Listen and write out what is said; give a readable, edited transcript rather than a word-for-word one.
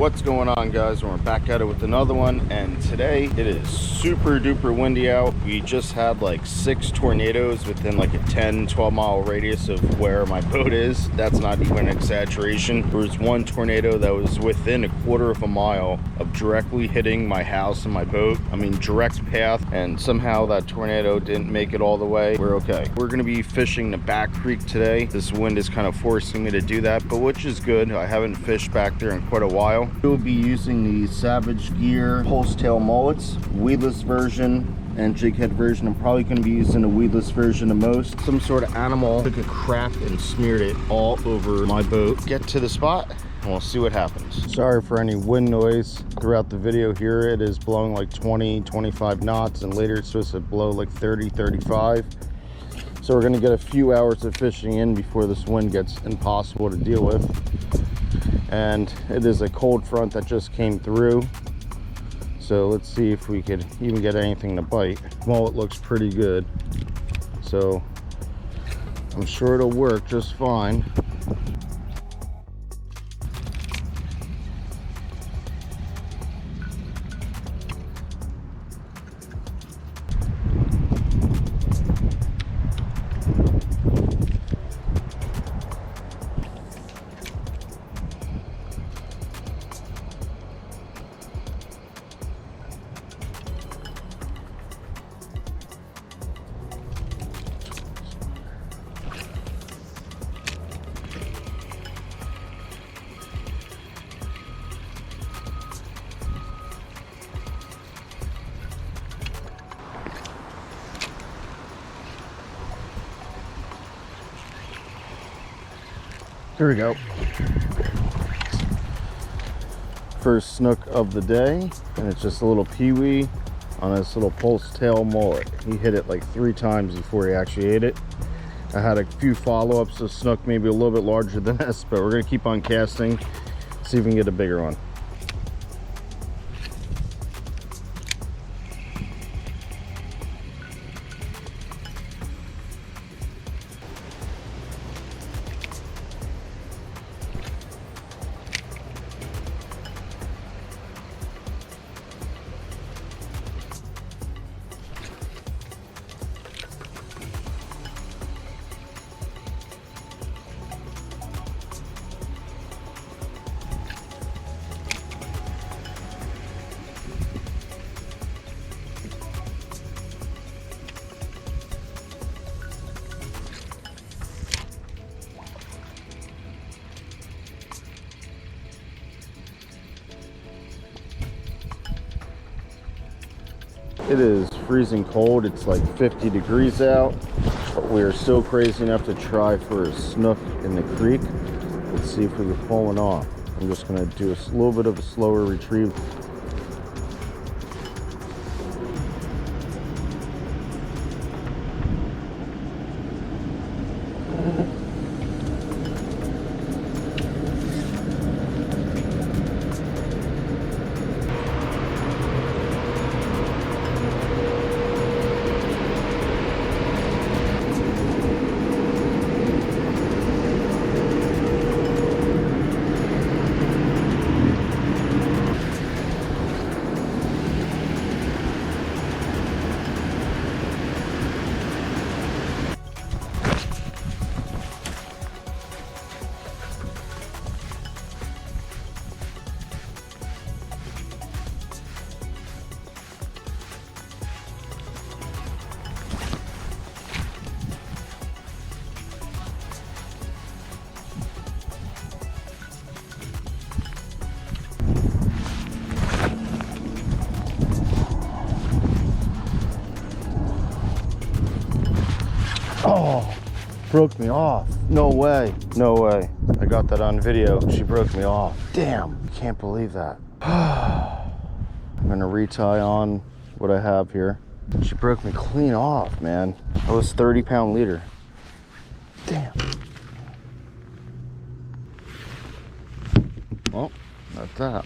What's going on, guys? We're back at it with another one, and today it is super duper windy out. We just had like 6 tornadoes within like a 10-12 mile radius of where my boat is. That's not even an exaggeration. There was one tornado that was within a quarter of a mile of directly hitting my house and my boat. I mean, direct path, and somehow that tornado didn't make it all the way. We're okay. We're gonna be fishing the back creek today. This wind is kind of forcing me to do that, but which is good. I haven't fished back there in quite a while. We'll be using the Savage Gear pulse tail mullets, weedless version and jig head version. I'm probably going to be using the weedless version the most. Some sort of animal took a crap and smeared it all over my boat. Get to the spot and we'll see what happens. Sorry for any wind noise throughout the video here. It is blowing like 20-25 knots, and later it's supposed to blow like 30-35. So we're going to get a few hours of fishing in before this wind gets impossible to deal with. And it is a cold front that just came through, so let's see if we could even get anything to bite. Mullet looks pretty good, so I'm sure it'll work just fine. Here we go. First snook of the day, and it's just a little peewee on this little pulse tail mullet. He hit it like 3 times before he actually ate it. I had a few follow-ups of snook, maybe a little bit larger than this, but we're gonna keep on casting, see if we can get a bigger one. It is freezing cold. It's like 50 degrees out, but we are still crazy enough to try for a snook in the creek. Let's see if we can pull one off. I'm just going to do a little bit of a slower retrieve. Oh, broke me off. No way. No way. I got that on video. She broke me off. Damn, can't believe that. I'm gonna retie on what I have here. She broke me clean off, man. That was 30-pound leader. Damn. Well, that's that.